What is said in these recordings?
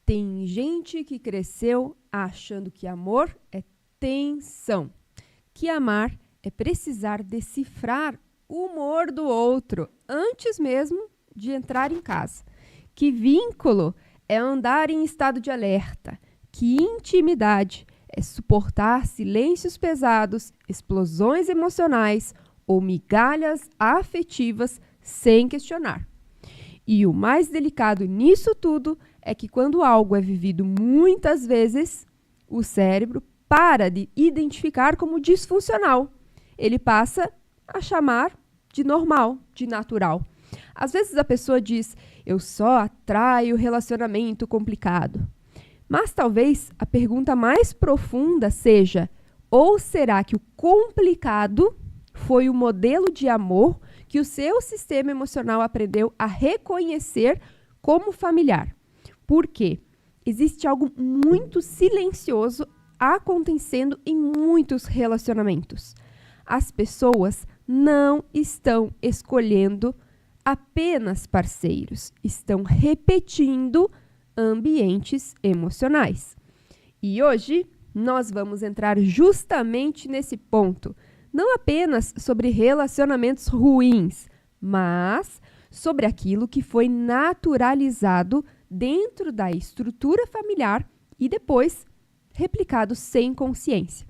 Tem gente que cresceu achando que amor é tensão, que amar é precisar decifrar o humor do outro antes mesmo de entrar em casa, que vínculo é andar em estado de alerta, que intimidade é suportar silêncios pesados, explosões emocionais ou migalhas afetivas sem questionar. E o mais delicado nisso tudo é que quando algo é vivido muitas vezes, o cérebro para de identificar como disfuncional. Ele passa a chamar de normal, de natural. Às vezes a pessoa diz, eu só atraio relacionamento complicado. Mas talvez a pergunta mais profunda seja, ou será que o complicado foi o modelo de amor que o seu sistema emocional aprendeu a reconhecer como familiar? Porque existe algo muito silencioso acontecendo em muitos relacionamentos. As pessoas não estão escolhendo apenas parceiros, estão repetindo ambientes emocionais. E hoje nós vamos entrar justamente nesse ponto, não apenas sobre relacionamentos ruins, mas sobre aquilo que foi naturalizado dentro da estrutura familiar e depois replicado sem consciência.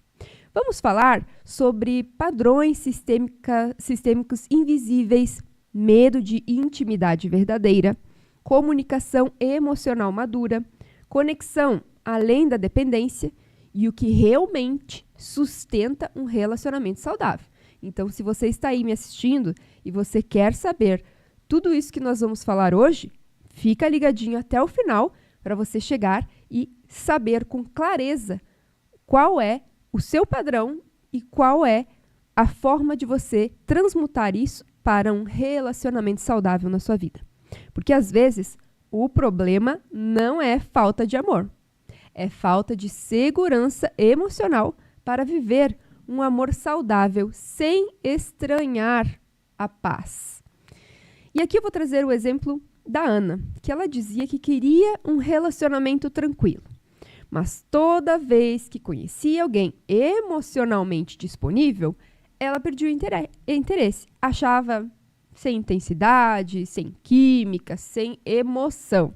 Vamos falar sobre padrões sistêmicos invisíveis, medo de intimidade verdadeira, comunicação emocional madura, conexão além da dependência e o que realmente sustenta um relacionamento saudável. Então, se você está aí me assistindo e você quer saber tudo isso que nós vamos falar hoje, fica ligadinho até o final para você chegar e saber com clareza qual é o seu padrão e qual é a forma de você transmutar isso para um relacionamento saudável na sua vida. Porque às vezes o problema não é falta de amor, é falta de segurança emocional para viver um amor saudável sem estranhar a paz. E aqui eu vou trazer o exemplo da Ana, que ela dizia que queria um relacionamento tranquilo. Mas toda vez que conhecia alguém emocionalmente disponível, ela perdia o interesse. Achava sem intensidade, sem química, sem emoção.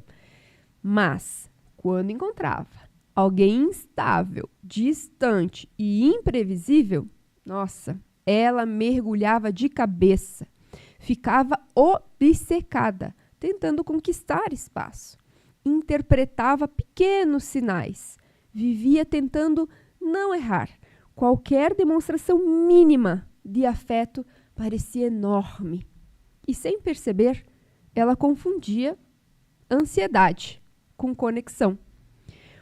Mas, quando encontrava alguém instável, distante e imprevisível, nossa, ela mergulhava de cabeça. Ficava obcecada, tentando conquistar espaço. Interpretava pequenos sinais. Vivia tentando não errar. Qualquer demonstração mínima de afeto parecia enorme. E sem perceber, ela confundia ansiedade com conexão.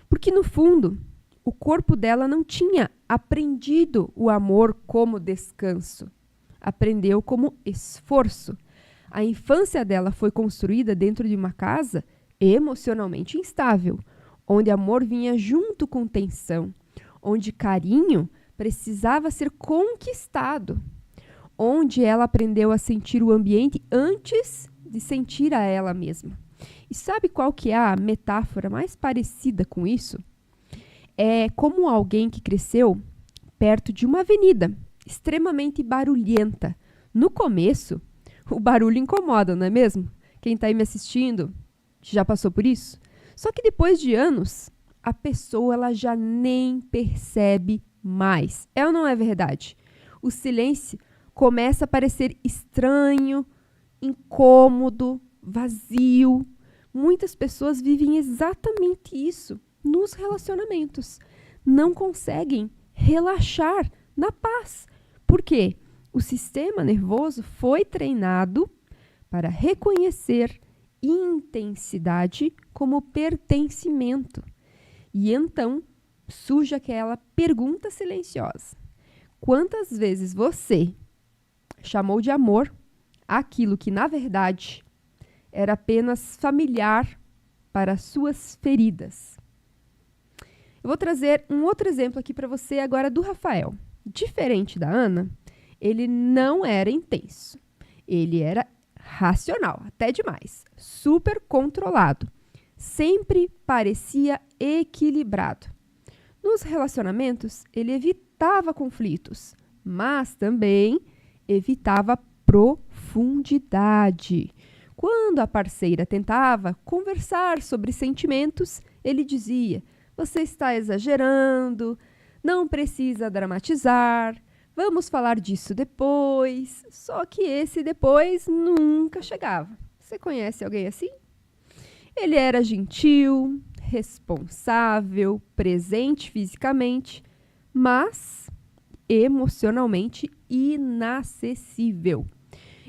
Porque, no fundo, o corpo dela não tinha aprendido o amor como descanso. Aprendeu como esforço. A infância dela foi construída dentro de uma casa emocionalmente instável, onde amor vinha junto com tensão, onde carinho precisava ser conquistado, onde ela aprendeu a sentir o ambiente antes de sentir a ela mesma. E sabe qual que é a metáfora mais parecida com isso? É como alguém que cresceu perto de uma avenida extremamente barulhenta. No começo, o barulho incomoda, não é mesmo? Quem está aí me assistindo já passou por isso? Só que depois de anos, a pessoa ela já nem percebe mais. É ou não é verdade? O silêncio começa a parecer estranho, incômodo, vazio. Muitas pessoas vivem exatamente isso nos relacionamentos. Não conseguem relaxar na paz. Por quê? O sistema nervoso foi treinado para reconhecer intensidade como pertencimento. E então surge aquela pergunta silenciosa. Quantas vezes você chamou de amor aquilo que, na verdade, era apenas familiar para suas feridas? Eu vou trazer um outro exemplo aqui para você agora do Rafael. Diferente da Ana, ele não era intenso. Ele era racional, até demais, super controlado. sempre parecia equilibrado. Nos relacionamentos, ele evitava conflitos, mas também evitava profundidade. Quando a parceira tentava conversar sobre sentimentos, ele dizia: "Você está exagerando, não precisa dramatizar, vamos falar disso depois." Só que esse depois nunca chegava. Você conhece alguém assim? Ele era gentil, responsável, presente fisicamente, mas emocionalmente inacessível.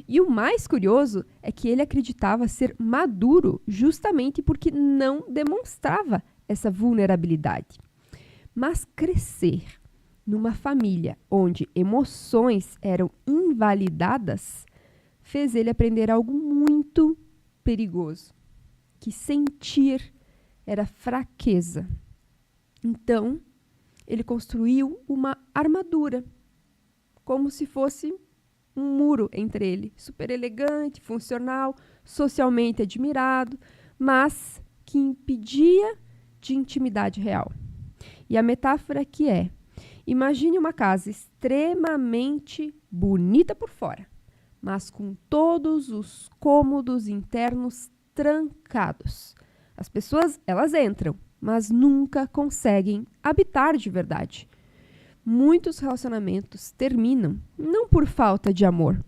E o mais curioso é que ele acreditava ser maduro justamente porque não demonstrava essa vulnerabilidade. Mas crescer numa família onde emoções eram invalidadas fez ele aprender algo muito perigoso, que sentir era fraqueza. Então, ele construiu uma armadura, como se fosse um muro entre ele, super elegante, funcional, socialmente admirado, mas que impedia de intimidade real. E a metáfora aqui é: imagine uma casa extremamente bonita por fora, mas com todos os cômodos internos trancados. As pessoas, elas entram, mas nunca conseguem habitar de verdade. Muitos relacionamentos terminam não por falta de amor,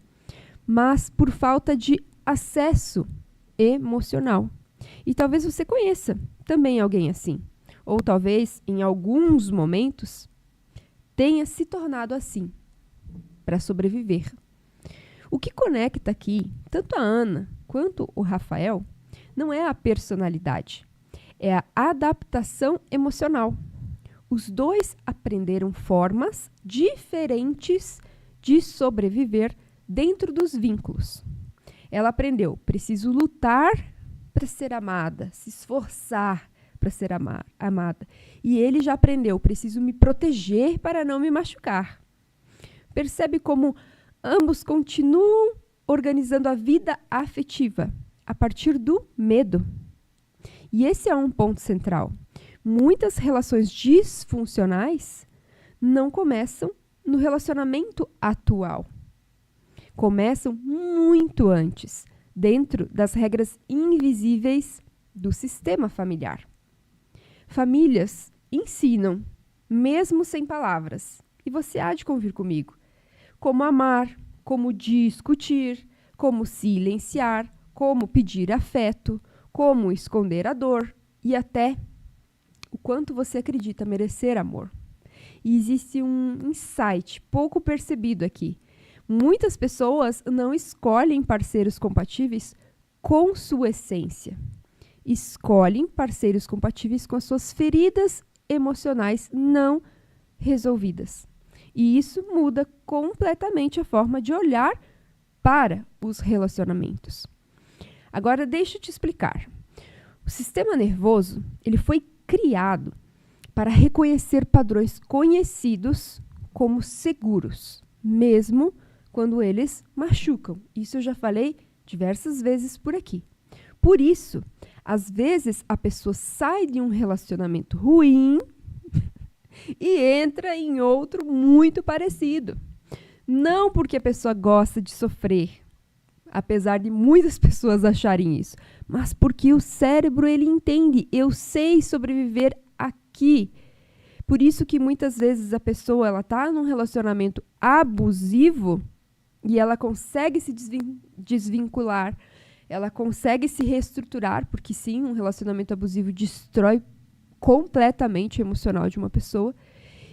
mas por falta de acesso emocional. E talvez você conheça também alguém assim. Ou talvez, em alguns momentos, tenha se tornado assim, para sobreviver. O que conecta aqui, tanto a Ana quanto o Rafael, não é a personalidade, é a adaptação emocional. Os dois aprenderam formas diferentes de sobreviver dentro dos vínculos. Ela aprendeu: preciso lutar para ser amada, se esforçar para ser amada. E ele já aprendeu: preciso me proteger para não me machucar. Percebe como ambos continuam organizando a vida afetiva a partir do medo. E esse é um ponto central. Muitas relações disfuncionais não começam no relacionamento atual. Começam muito antes, dentro das regras invisíveis do sistema familiar. Famílias ensinam, mesmo sem palavras, e você há de convir comigo, como amar, como discutir, como silenciar, como pedir afeto, como esconder a dor e até o quanto você acredita merecer amor. E existe um insight pouco percebido aqui. Muitas pessoas não escolhem parceiros compatíveis com sua essência. Escolhem parceiros compatíveis com as suas feridas emocionais não resolvidas. E isso muda completamente a forma de olhar para os relacionamentos. Agora, deixa eu te explicar. O sistema nervoso, ele foi criado para reconhecer padrões conhecidos como seguros, mesmo quando eles machucam. Isso eu já falei diversas vezes por aqui. Por isso, às vezes a pessoa sai de um relacionamento ruim e entra em outro muito parecido. Não porque a pessoa gosta de sofrer, apesar de muitas pessoas acharem isso, mas porque o cérebro ele entende: eu sei sobreviver aqui. Por isso que muitas vezes a pessoa ela está num relacionamento abusivo e ela consegue se desvincular, ela consegue se reestruturar, porque sim, um relacionamento abusivo destrói completamente o emocional de uma pessoa,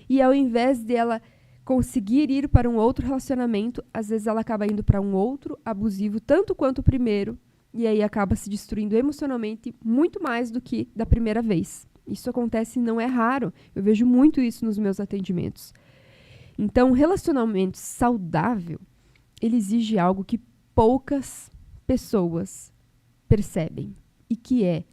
e ao invés dela conseguir ir para um outro relacionamento, às vezes ela acaba indo para um outro abusivo, tanto quanto o primeiro, e aí acaba se destruindo emocionalmente muito mais do que da primeira vez. Isso acontece, não é raro, eu vejo muito isso nos meus atendimentos. Então, um relacionamento saudável, ele exige algo que poucas pessoas percebem e que é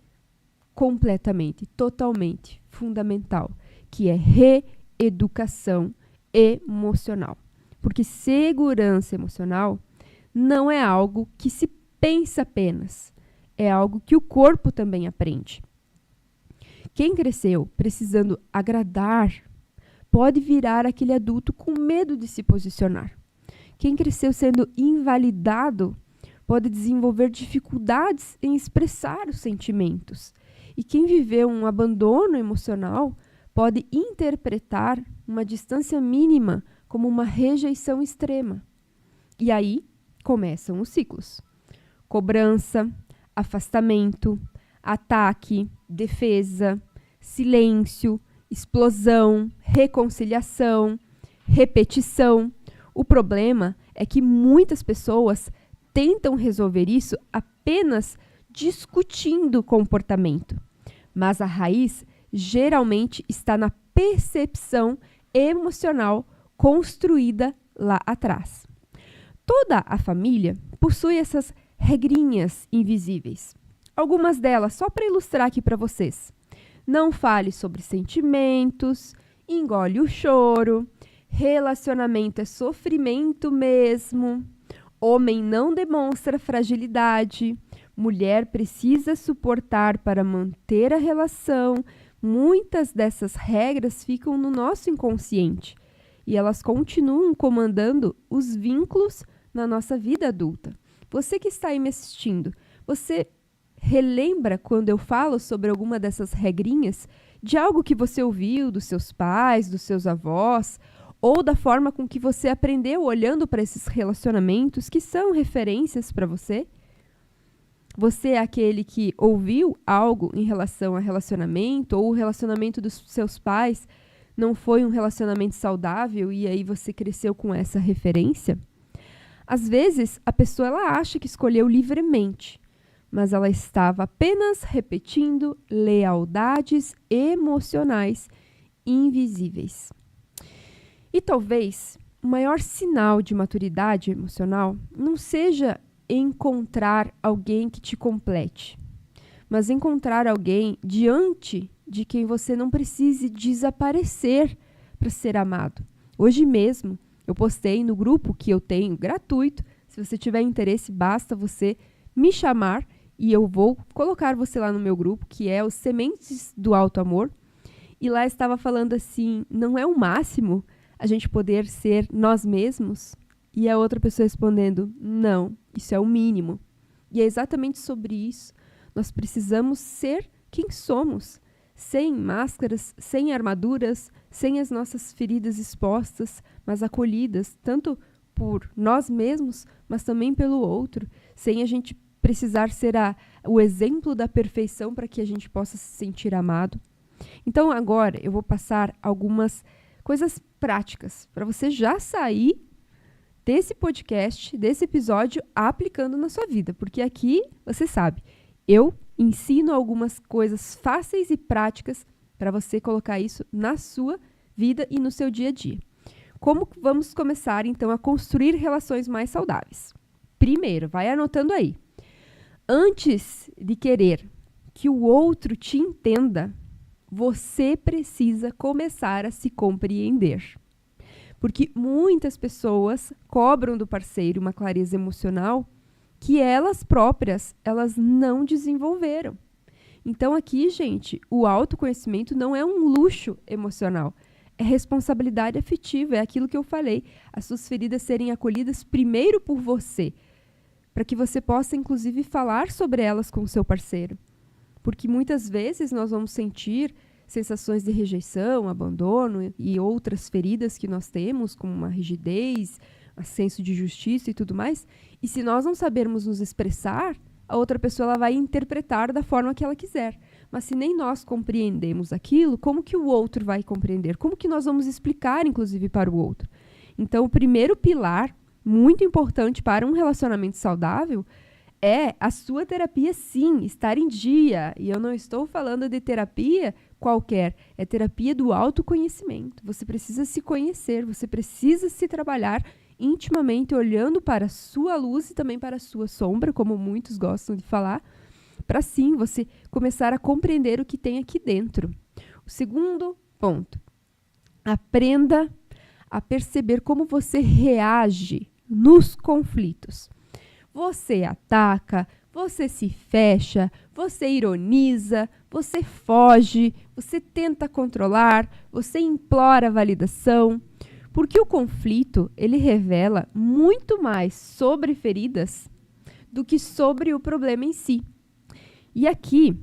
completamente, totalmente fundamental, que é reeducação emocional. Porque segurança emocional não é algo que se pensa apenas, é algo que o corpo também aprende. Quem cresceu precisando agradar pode virar aquele adulto com medo de se posicionar. Quem cresceu sendo invalidado pode desenvolver dificuldades em expressar os sentimentos. E quem viveu um abandono emocional pode interpretar uma distância mínima como uma rejeição extrema. E aí começam os ciclos. Cobrança, afastamento, ataque, defesa, silêncio, explosão, reconciliação, repetição. O problema é que muitas pessoas tentam resolver isso apenas discutindo o comportamento, mas a raiz geralmente está na percepção emocional construída lá atrás. Toda a família possui essas regrinhas invisíveis. Algumas delas, só para ilustrar aqui para vocês. Não fale sobre sentimentos, engole o choro, relacionamento é sofrimento mesmo, homem não demonstra fragilidade, mulher precisa suportar para manter a relação. Muitas dessas regras ficam no nosso inconsciente e elas continuam comandando os vínculos na nossa vida adulta. Você que está aí me assistindo, você relembra quando eu falo sobre alguma dessas regrinhas de algo que você ouviu dos seus pais, dos seus avós, ou da forma com que você aprendeu olhando para esses relacionamentos que são referências para você? Você é aquele que ouviu algo em relação a relacionamento, ou o relacionamento dos seus pais não foi um relacionamento saudável e aí você cresceu com essa referência? Às vezes, a pessoa ela acha que escolheu livremente, mas ela estava apenas repetindo lealdades emocionais invisíveis. E talvez o maior sinal de maturidade emocional não seja encontrar alguém que te complete, mas encontrar alguém diante de quem você não precise desaparecer para ser amado. Hoje mesmo eu postei no grupo que eu tenho gratuito. Se você tiver interesse, basta você me chamar e eu vou colocar você lá no meu grupo, que é os Sementes do Alto Amor. E lá estava falando assim, não é o máximo a gente poder ser nós mesmos? E a outra pessoa respondendo, não, isso é o mínimo. E é exatamente sobre isso. Nós precisamos ser quem somos, sem máscaras, sem armaduras, sem as nossas feridas expostas, mas acolhidas, tanto por nós mesmos, mas também pelo outro, sem a gente precisar ser o exemplo da perfeição para que a gente possa se sentir amado. Então agora eu vou passar algumas coisas práticas para você já sair desse podcast, desse episódio, aplicando na sua vida. Porque aqui, você sabe, eu ensino algumas coisas fáceis e práticas para você colocar isso na sua vida e no seu dia a dia. Como vamos começar, então, a construir relações mais saudáveis? Primeiro, vai anotando aí. Antes de querer que o outro te entenda, você precisa começar a se compreender. Porque muitas pessoas cobram do parceiro uma clareza emocional que elas próprias, elas não desenvolveram. Então aqui, gente, o autoconhecimento não é um luxo emocional, é responsabilidade afetiva, é aquilo que eu falei, as suas feridas serem acolhidas primeiro por você, para que você possa, inclusive, falar sobre elas com o seu parceiro. Porque muitas vezes nós vamos sentir sensações de rejeição, abandono e outras feridas que nós temos, como uma rigidez, um senso de justiça e tudo mais. E se nós não sabermos nos expressar, a outra pessoa ela vai interpretar da forma que ela quiser. Mas se nem nós compreendemos aquilo, como que o outro vai compreender? Como que nós vamos explicar, inclusive, para o outro? Então, o primeiro pilar, muito importante para um relacionamento saudável, é a sua terapia, sim, estar em dia. E eu não estou falando de terapia qualquer, é terapia do autoconhecimento. Você precisa se conhecer, você precisa se trabalhar intimamente, olhando para a sua luz e também para a sua sombra, como muitos gostam de falar, para sim você começar a compreender o que tem aqui dentro. O segundo ponto, aprenda a perceber como você reage nos conflitos. Você ataca, Você se fecha, você ironiza, você foge, você tenta controlar, você implora validação. Porque o conflito, ele revela muito mais sobre feridas do que sobre o problema em si. E aqui,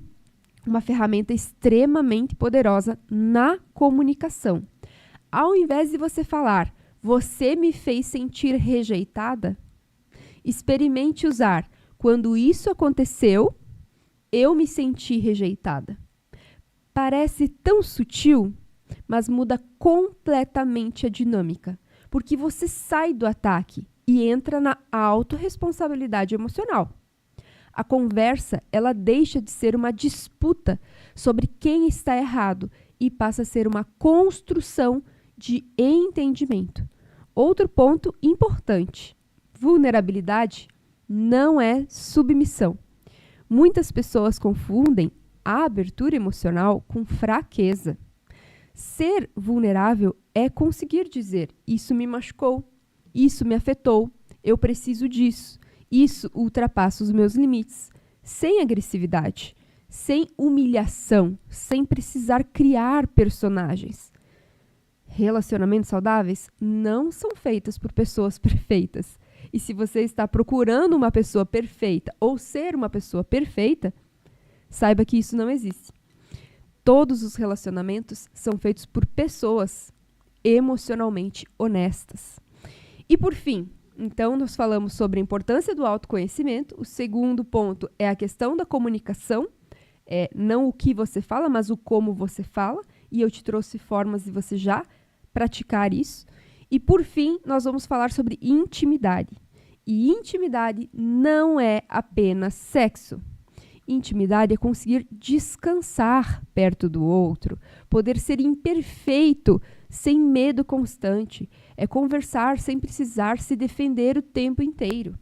uma ferramenta extremamente poderosa na comunicação. Ao invés de você falar, você me fez sentir rejeitada, experimente usar, quando isso aconteceu, eu me senti rejeitada. Parece tão sutil, mas muda completamente a dinâmica, porque você sai do ataque e entra na autorresponsabilidade emocional. A conversa, ela deixa de ser uma disputa sobre quem está errado e passa a ser uma construção de entendimento. Outro ponto importante: vulnerabilidade não é submissão. Muitas pessoas confundem a abertura emocional com fraqueza. Ser vulnerável é conseguir dizer: isso me machucou, isso me afetou, eu preciso disso, isso ultrapassa os meus limites, sem agressividade, sem humilhação, sem precisar criar personagens. Relacionamentos saudáveis não são feitos por pessoas perfeitas. E se você está procurando uma pessoa perfeita ou ser uma pessoa perfeita, saiba que isso não existe. Todos os relacionamentos são feitos por pessoas emocionalmente honestas. E por fim, então nós falamos sobre a importância do autoconhecimento. O segundo ponto é a questão da comunicação. Não o que você fala, mas o como você fala. E eu te trouxe formas de você já praticar isso. E por fim, nós vamos falar sobre intimidade. E intimidade não é apenas sexo. Intimidade é conseguir descansar perto do outro, poder ser imperfeito sem medo constante, é conversar sem precisar se defender o tempo inteiro,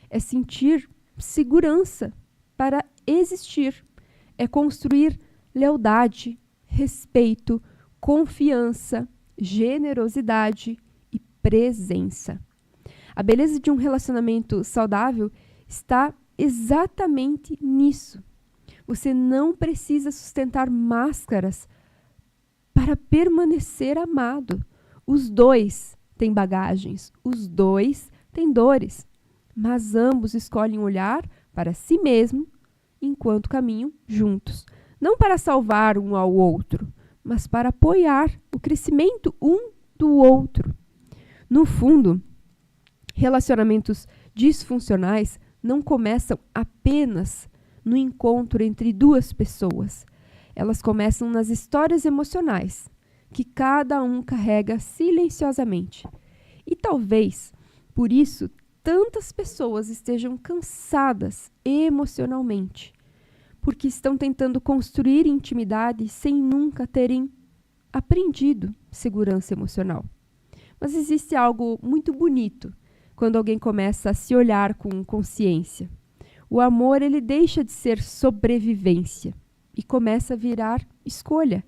é sentir segurança para existir, é construir lealdade, respeito, confiança, generosidade e presença. A beleza de um relacionamento saudável está exatamente nisso. Você não precisa sustentar máscaras para permanecer amado. Os dois têm bagagens, os dois têm dores, mas ambos escolhem olhar para si mesmo enquanto caminham juntos. Não para salvar um ao outro, mas para apoiar o crescimento um do outro. No fundo, relacionamentos disfuncionais não começam apenas no encontro entre duas pessoas. Elas começam nas histórias emocionais, que cada um carrega silenciosamente. E talvez, por isso, tantas pessoas estejam cansadas emocionalmente, porque estão tentando construir intimidade sem nunca terem aprendido segurança emocional. Mas existe algo muito bonito quando alguém começa a se olhar com consciência. O amor, ele deixa de ser sobrevivência e começa a virar escolha.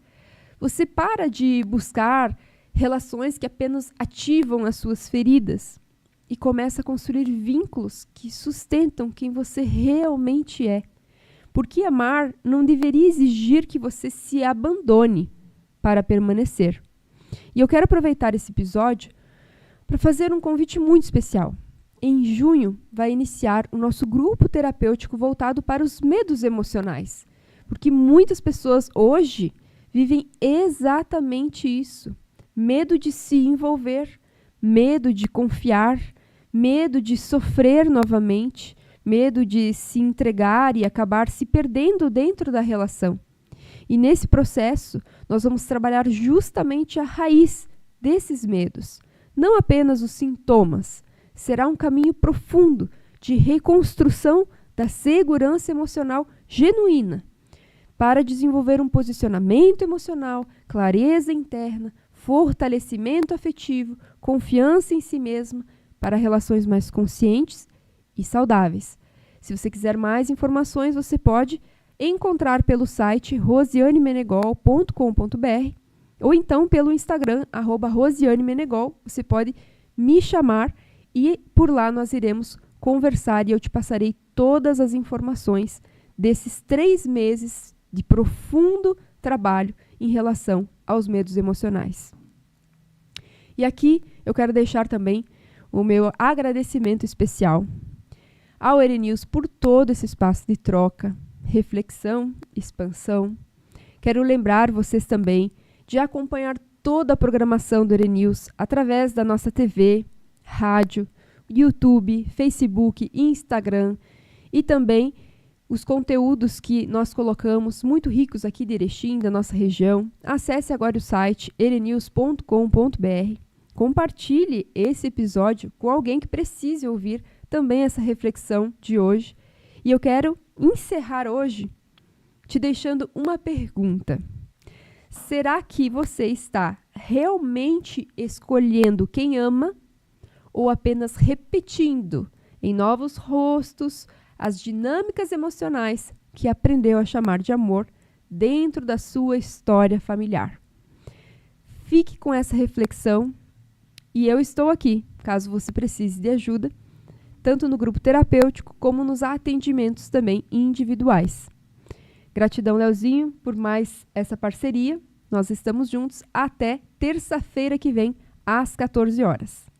Você para de buscar relações que apenas ativam as suas feridas e começa a construir vínculos que sustentam quem você realmente é. Porque amar não deveria exigir que você se abandone para permanecer. E eu quero aproveitar esse episódio para fazer um convite muito especial. Em junho, vai iniciar o nosso grupo terapêutico voltado para os medos emocionais. Porque muitas pessoas hoje vivem exatamente isso. Medo de se envolver, medo de confiar, medo de sofrer novamente, medo de se entregar e acabar se perdendo dentro da relação. E nesse processo, nós vamos trabalhar justamente a raiz desses medos, não apenas os sintomas. Será um caminho profundo de reconstrução da segurança emocional genuína, para desenvolver um posicionamento emocional, clareza interna, fortalecimento afetivo, confiança em si mesma, para relações mais conscientes e saudáveis. Se você quiser mais informações, você pode encontrar pelo site rosianemenegol.com.br ou então pelo Instagram, @rosianemenegol. Você pode me chamar e por lá nós iremos conversar e eu te passarei todas as informações desses 3 meses de profundo trabalho em relação aos medos emocionais. E aqui eu quero deixar também o meu agradecimento especial ao ERENews por todo esse espaço de troca, reflexão, expansão. Quero lembrar vocês também de acompanhar toda a programação do ERENews através da nossa TV, rádio, YouTube, Facebook, Instagram e também os conteúdos que nós colocamos muito ricos aqui de Erechim, da nossa região. Acesse agora o site erenews.com.br, compartilhe esse episódio com alguém que precise ouvir também essa reflexão de hoje. E eu quero encerrar hoje te deixando uma pergunta. Será que você está realmente escolhendo quem ama ou apenas repetindo em novos rostos as dinâmicas emocionais que aprendeu a chamar de amor dentro da sua história familiar? Fique com essa reflexão e eu estou aqui, caso você precise de ajuda, tanto no grupo terapêutico como nos atendimentos também individuais. Gratidão, Leozinho, por mais essa parceria. Nós estamos juntos até terça-feira que vem, às 14 horas.